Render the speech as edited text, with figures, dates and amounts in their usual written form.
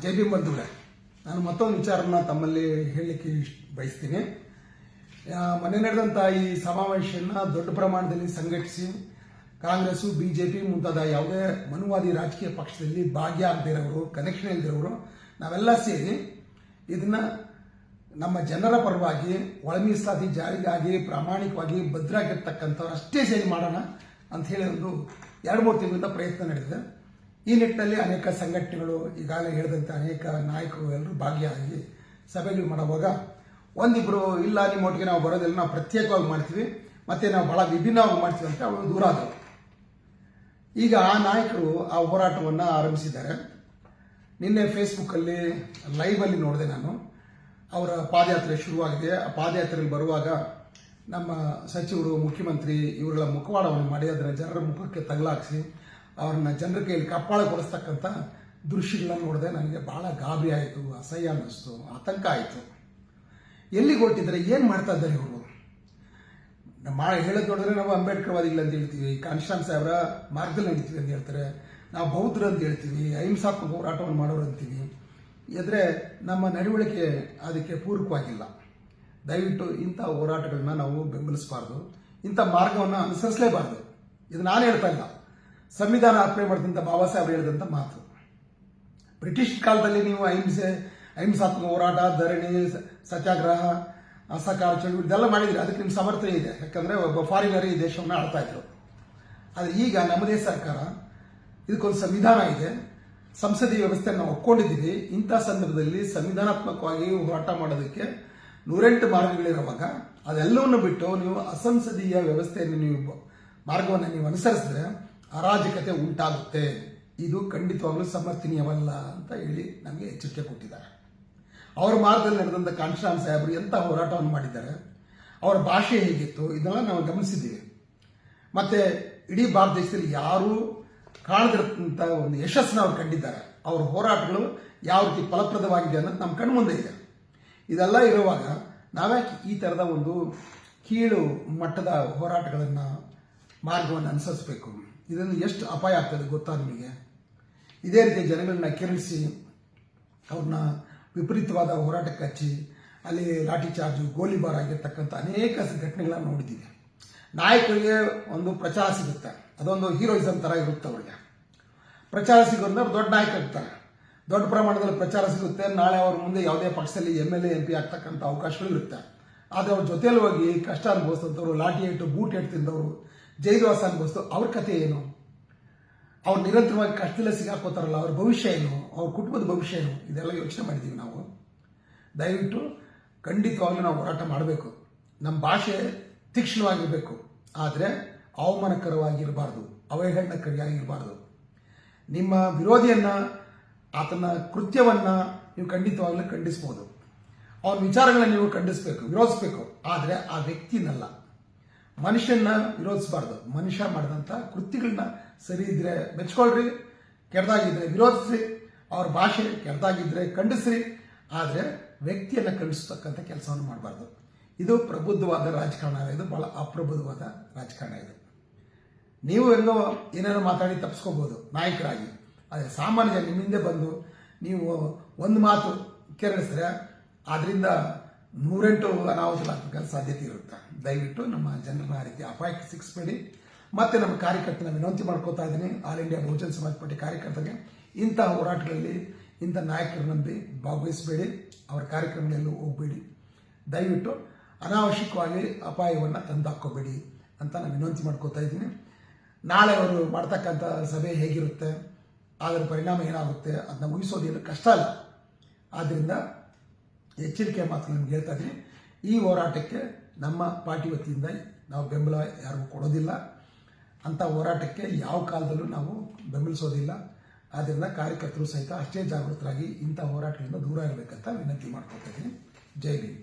ಜೈ ಭೀಮ್ ಬಂಧುಗಳೇ, ನಾನು ಮತ್ತೊಂದು ವಿಚಾರನ ತಮ್ಮಲ್ಲಿ ಹೇಳಲಿಕ್ಕೆ ಬಯಸ್ತೀನಿ. ಮೊನ್ನೆ ನಡೆದಂಥ ಈ ಸಮಾವೇಶವನ್ನು ದೊಡ್ಡ ಪ್ರಮಾಣದಲ್ಲಿ ಸಂಘಟಿಸಿ ಕಾಂಗ್ರೆಸ್, ಬಿಜೆಪಿ ಮುಂತಾದ ಯಾವುದೇ ಮನುವಾದಿ ರಾಜಕೀಯ ಪಕ್ಷದಲ್ಲಿ ಭಾಗಿಯಾಗದೇ ಇರೋರು, ಕನೆಕ್ಷನ್ ಇಲ್ದಿರೋರು ನಾವೆಲ್ಲ ಸೇರಿ ಇದನ್ನ ನಮ್ಮ ಜನರ ಪರವಾಗಿ ಒಳ ಮೀಸಲಾತಿ ಜಾರಿಗಾಗಿ ಪ್ರಾಮಾಣಿಕವಾಗಿ ಭದ್ರಾಗಿರ್ತಕ್ಕಂಥವ್ರು ಅಷ್ಟೇ ಸೇರಿ ಮಾಡೋಣ ಅಂತ ಹೇಳಿ ಒಂದು 2-3 ತಿಂಗಳಿಂದ ಪ್ರಯತ್ನ ನಡೆದಿದೆ. ಈ ನಿಟ್ಟಿನಲ್ಲಿ ಅನೇಕ ಸಂಘಟನೆಗಳು, ಈಗಾಗಲೇ ಹೇಳಿದಂತೆ ಅನೇಕ ನಾಯಕರು ಎಲ್ಲರೂ ಭಾಗಿಯಾಗಿ ಸಭೆಗಳು ಮಾಡುವಾಗ ಒಂದಿಬ್ರು ಇಲ್ಲ ನಿಮ್ಮ ಒಟ್ಟಿಗೆ ನಾವು ಬರೋದಿಲ್ಲ, ನಾವು ಪ್ರತ್ಯೇಕವಾಗಿ ಮಾಡ್ತೀವಿ, ಮತ್ತೆ ನಾವು ಬಹಳ ವಿಭಿನ್ನವಾಗಿ ಮಾಡ್ತೀವಿ ಅಂತ ಅವರು ದೂರ ಆದರು. ಈಗ ಆ ನಾಯಕರು ಆ ಹೋರಾಟವನ್ನು ಆರಂಭಿಸಿದ್ದಾರೆ. ನಿನ್ನೆ ಫೇಸ್ಬುಕ್ಕಲ್ಲಿ ಲೈವಲ್ಲಿ ನೋಡಿದೆ ನಾನು. ಅವರ ಪಾದಯಾತ್ರೆ ಶುರುವಾಗಿದೆ. ಆ ಪಾದಯಾತ್ರೆಯಲ್ಲಿ ಬರುವಾಗ ನಮ್ಮ ಸಚಿವರು, ಮುಖ್ಯಮಂತ್ರಿ ಇವರೆಲ್ಲ ಮುಖವಾಡವನ್ನು ಮಾಡಿ ಅದನ್ನು ಜನರ ಮುಖಕ್ಕೆ ತಗಲಾಕಿಸಿ ಅವ್ರನ್ನ ಜನರ ಕೈಯಲ್ಲಿ ಕಪ್ಪಾಳ ಕೊಡಿಸ್ತಕ್ಕಂಥ ದೃಶ್ಯಗಳನ್ನು ನೋಡಿದೆ. ನನಗೆ ಬಹಳ ಗಾಬರಿ ಆಯಿತು, ಅಸಹ್ಯ ಅನ್ನಿಸ್ತು, ಆತಂಕ ಆಯಿತು. ಎಲ್ಲಿಗೆ ಹೊರಟಿದ್ದಾರೆ, ಏನು ಮಾಡ್ತಾ ಇದ್ದಾರೆ ಇವರು? ಹೇಳೋದು ನೋಡಿದ್ರೆ ನಾವು ಅಂಬೇಡ್ಕರ್ವಾದಿಗಳು ಅಂತ ಹೇಳ್ತೀವಿ, ಕಾನ್ಸ್ಟಾನ್ ಸಾಹೇಬ್ರ ಮಾರ್ಗದಲ್ಲಿ ನಡೀತೀವಿ ಅಂತ ಹೇಳ್ತಾರೆ, ನಾವು ಬೌದ್ಧರು ಅಂತ ಹೇಳ್ತೀವಿ, ಅಹಿಂಸಾತ್ಮಕ ಹೋರಾಟವನ್ನು ಮಾಡೋರು ಅಂತೀವಿ. ಆದರೆ ನಮ್ಮ ನಡವಳಿಕೆ ಅದಕ್ಕೆ ಪೂರಕವಾಗಿಲ್ಲ. ದಯವಿಟ್ಟು ಇಂಥ ಹೋರಾಟಗಳನ್ನ ನಾವು ಬೆಂಬಲಿಸಬಾರ್ದು, ಇಂಥ ಮಾರ್ಗವನ್ನು ಅನುಸರಿಸಲೇಬಾರ್ದು. ಇದು ನಾನು ಹೇಳ್ತಾ ಇಲ್ಲ, ಸಂವಿಧಾನ ಅರ್ಪಣೆ ಮಾಡಿದಂಥ ಬಾಬಾ ಸಾಹೇಬ್ ಹೇಳಿದಂಥ ಮಾತು. ಬ್ರಿಟಿಷ್ ಕಾಲದಲ್ಲಿ ನೀವು ಅಹಿಂಸಾತ್ಮಕ ಹೋರಾಟ, ಧರಣಿ, ಸತ್ಯಾಗ್ರಹ, ಅಸಹಕಾರ ಚಳುವಳಿ ಇದೆಲ್ಲ ಮಾಡಿದ್ರಿ, ಅದಕ್ಕೆ ನಿಮ್ಮ ಸಮರ್ಥನೆ ಇದೆ. ಯಾಕಂದರೆ ಒಬ್ಬ ಫಾರಿನರ್ ಈ ದೇಶವನ್ನು ಆಳ್ತಾ ಇದ್ರು. ಆದರೆ ಈಗ ನಮ್ಮದೇ ಸರ್ಕಾರ, ಇದಕ್ಕೊಂದು ಸಂವಿಧಾನ ಇದೆ, ಸಂಸದೀಯ ವ್ಯವಸ್ಥೆಯನ್ನು ನಾವು ಒಪ್ಕೊಂಡಿದ್ದೀವಿ. ಇಂಥ ಸಂದರ್ಭದಲ್ಲಿ ಸಂವಿಧಾನಾತ್ಮಕವಾಗಿ ಹೋರಾಟ ಮಾಡೋದಕ್ಕೆ 108 ಮಾರ್ಗಗಳಿರುವಾಗ ಅದೆಲ್ಲವನ್ನು ಬಿಟ್ಟು ನೀವು ಅಸಂಸದೀಯ ವ್ಯವಸ್ಥೆಯನ್ನು ಮಾರ್ಗವನ್ನು ನೀವು ಅನುಸರಿಸಿದ್ರೆ ಅರಾಜಕತೆ ಉಂಟಾಗುತ್ತೆ. ಇದು ಖಂಡಿತವಾಗ್ಲೂ ಸಮರ್ಥನೀಯವಲ್ಲ ಅಂತ ಹೇಳಿ ನಮಗೆ ಎಚ್ಚರಿಕೆ ಕೊಟ್ಟಿದ್ದಾರೆ. ಅವರ ಮಾರ್ಗದಲ್ಲಿ ನಡೆದಂಥ ಕಾನ್ಸ್ಟಾನ್ ಸಾಹೇಬರು ಎಂಥ ಹೋರಾಟವನ್ನು ಮಾಡಿದ್ದಾರೆ, ಅವರ ಭಾಷೆ ಹೇಗಿತ್ತು, ಇದೆಲ್ಲ ನಾವು ಗಮನಿಸಿದ್ದೀವಿ. ಮತ್ತೆ ಇಡೀ ಭಾರತ ದೇಶದಲ್ಲಿ ಯಾರೂ ಕಾಣದಿರತಕ್ಕಂಥ ಒಂದು ಯಶಸ್ಸನ್ನು ಅವ್ರು ಕಂಡಿದ್ದಾರೆ. ಅವರ ಹೋರಾಟಗಳು ಯಾವ ರೀತಿ ಫಲಪ್ರದವಾಗಿದೆ ಅನ್ನೋದು ನಮ್ಮ ಕಣ್ಣು ಮುಂದೆ ಇದೆ. ಇದೆಲ್ಲ ಇರುವಾಗ ನಾವ್ಯಾಕೆ ಈ ಥರದ ಒಂದು ಕೀಳು ಮಟ್ಟದ ಹೋರಾಟಗಳನ್ನು ಮಾರ್ಗವನ್ನು ಅನುಸರಿಸಬೇಕು? ಇದನ್ನು ಎಷ್ಟು ಅಪಾಯ ಆಗ್ತದೆ ಗೊತ್ತಾ ನಿಮಗೆ? ಇದೇ ರೀತಿ ಜನಗಳನ್ನ ಕೆರಳಿಸಿ ಅವ್ರನ್ನ ವಿಪರೀತವಾದ ಹೋರಾಟಕ್ಕೆ ಹಚ್ಚಿ ಅಲ್ಲಿ ಲಾಠಿ ಚಾರ್ಜು, ಗೋಲಿಬಾರ್ ಆಗಿರ್ತಕ್ಕಂಥ ಅನೇಕ ಘಟನೆಗಳನ್ನು ನೋಡಿದ್ದೀವಿ. ನಾಯಕರಿಗೆ ಒಂದು ಪ್ರಚಾರ ಸಿಗುತ್ತೆ, ಅದೊಂದು ಹೀರೋಯಿಸಮ್ ಥರ ಇರುತ್ತೆ. ಅವ್ರಿಗೆ ಪ್ರಚಾರ ಸಿಗೋದ್ರಿಂದ ಅವ್ರು ದೊಡ್ಡ ನಾಯಕ ಇರ್ತಾರೆ, ದೊಡ್ಡ ಪ್ರಮಾಣದಲ್ಲಿ ಪ್ರಚಾರ ಸಿಗುತ್ತೆ. ನಾಳೆ ಅವ್ರ ಮುಂದೆ ಯಾವುದೇ ಪಕ್ಷದಲ್ಲಿ MLA MP ಆಗ್ತಕ್ಕಂಥ ಅವಕಾಶಗಳು ಇರುತ್ತೆ. ಆದರೆ ಅವ್ರ ಜೊತೆಯಲ್ಲಿ ಹೋಗಿ ಕಷ್ಟ ಅನುಭವಿಸಿದವರು, ಲಾಠಿ ಏಟು, ಬೂಟ್ ಏಟು ತಿಂದವರು, ಜೈಲುವಾಸ ಅನುಭವಿಸಿದ್ರು, ಅವ್ರ ಕಥೆ ಏನು? ಅವ್ರು ನಿರಂತರವಾಗಿ ಕಷ್ಟದಲ್ಲೇ ಸಿಗಾಕೋತಾರಲ್ಲ, ಅವ್ರ ಭವಿಷ್ಯ ಏನು, ಅವ್ರ ಕುಟುಂಬದ ಭವಿಷ್ಯ ಏನು? ಇದೆಲ್ಲ ಯೋಚನೆ ಮಾಡಿದ್ದೀವಿ ನಾವು. ದಯವಿಟ್ಟು ಖಂಡಿತವಾಗ್ಲೂ ನಾವು ಹೋರಾಟ ಮಾಡಬೇಕು. ನಮ್ಮ ಭಾಷೆ ತೀಕ್ಷ್ಣವಾಗಿರಬೇಕು, ಆದರೆ ಅವಮಾನಕರವಾಗಿರಬಾರ್ದು, ಅವಹೇಳನಕಾರಿಯಾಗಿರಬಾರ್ದು. ನಿಮ್ಮ ವಿರೋಧಿಯನ್ನ, ಆತನ ಕೃತ್ಯವನ್ನ ನೀವು ಖಂಡಿತವಾಗ್ಲೂ ಖಂಡಿಸ್ಬೋದು, ಅವನ ವಿಚಾರಗಳನ್ನ ನೀವು ಖಂಡಿಸಬೇಕು, ವಿರೋಧಿಸಬೇಕು. ಆದರೆ ಆ ವ್ಯಕ್ತಿನಲ್ಲ, ಮನುಷ್ಯನ ವಿರೋಧಿಸಬಾರ್ದು. ಮನುಷ್ಯ ಮಾಡಿದಂಥ ಕೃತ್ಯಗಳನ್ನ ಸರಿ ಇದ್ರೆ ಮೆಚ್ಕೊಳ್ರಿ, ಕೆಟ್ಟದಾಗಿದ್ರೆ ವಿರೋಧಿಸ್ರಿ, ಅವ್ರ ಭಾಷೆ ಕೆಟ್ಟದಾಗಿದ್ರೆ ಖಂಡಿಸ್ರಿ, ಆದರೆ ವ್ಯಕ್ತಿಯನ್ನು ಖಂಡಿಸ್ತಕ್ಕಂಥ ಕೆಲಸವನ್ನು ಮಾಡಬಾರ್ದು. ಇದು ಪ್ರಬುದ್ಧವಾದ ರಾಜಕಾರಣ, ಇದು ಬಹಳ ಅಪ್ರಬುದ್ಧವಾದ ರಾಜಕಾರಣ. ಇದು ನೀವು ಹೆಂಗೋ ಏನೇನೋ ಮಾತಾಡಿ ತಪ್ಪಿಸ್ಕೋಬಹುದು ನಾಯಕರಾಗಿ, ಆದರೆ ಸಾಮಾನ್ಯ ನಿಮ್ಮಿಂದ ಬಂದು ನೀವು ಒಂದು ಮಾತು ಕೆರಳಿಸಿದ್ರೆ ಅದರಿಂದ 108 ಅನಾಹುತಗಳಾಗಬೇಕಾದ ಸಾಧ್ಯತೆ ಇರುತ್ತೆ. ದಯವಿಟ್ಟು ನಮ್ಮ ಜನರನ್ನ ಆ ರೀತಿ ಅಪಾಯಕ್ಕೆ ಸಿಕ್ಕಿಸಬೇಡಿ. ಮತ್ತೆ ನಮ್ಮ ಕಾರ್ಯಕರ್ತನ ವಿನಂತಿ ಮಾಡ್ಕೋತಾ ಇದ್ದೀನಿ, ಆಲ್ ಇಂಡಿಯಾ ಬಹುಜನ ಸಮಾಜ ಪಾರ್ಟಿ ಕಾರ್ಯಕರ್ತರಿಗೆ, ಇಂಥ ಹೋರಾಟಗಳಲ್ಲಿ ಇಂಥ ನಾಯಕರನ್ನಂತೆ ಭಾಗವಹಿಸಬೇಡಿ, ಅವರ ಕಾರ್ಯಕ್ರಮಗಳಲ್ಲೂ ಹೋಗಬೇಡಿ. ದಯವಿಟ್ಟು ಅನಾವಶ್ಯಕವಾಗಿ ಅಪಾಯವನ್ನು ತಂದಾಕೋಬೇಡಿ ಅಂತ ನಾನು ವಿನಂತಿ ಮಾಡ್ಕೋತಾ ಇದ್ದೀನಿ. ನಾಳೆ ಅವರು ಮಾಡ್ತಕ್ಕಂಥ ಸಭೆ ಹೇಗಿರುತ್ತೆ, ಅದರ ಪರಿಣಾಮ ಏನಾಗುತ್ತೆ ಅದನ್ನ ಊಹಿಸೋದೇನು ಕಷ್ಟ ಅಲ್ಲ. ಆದ್ದರಿಂದ ಎಚ್ಚರಿಕೆ ಮಾತು ನಿಮ್ಗೆ ಹೇಳ್ತಾ ಇದ್ದೀನಿ. ಈ ಹೋರಾಟಕ್ಕೆ ನಮ್ಮ ಪಾರ್ಟಿ ವತಿಯಿಂದ ನಾವು ಬೆಂಬಲ ಯಾರಿಗೂ ಕೊಡೋದಿಲ್ಲ, ಅಂಥ ಹೋರಾಟಕ್ಕೆ ಯಾವ ಕಾಲದಲ್ಲೂ ನಾವು ಬೆಂಬಲಿಸೋದಿಲ್ಲ. ಆದ್ದರಿಂದ ಕಾರ್ಯಕರ್ತರು ಸಹಿತ ಅಷ್ಟೇ ಜಾಗೃತರಾಗಿ ಇಂಥ ಹೋರಾಟಗಳಿಂದ ದೂರ ಇರಬೇಕಂತ ವಿನಂತಿ ಮಾಡ್ಕೊತಾ ಇದ್ದೀನಿ. ಜೈ ಭೀಮ್.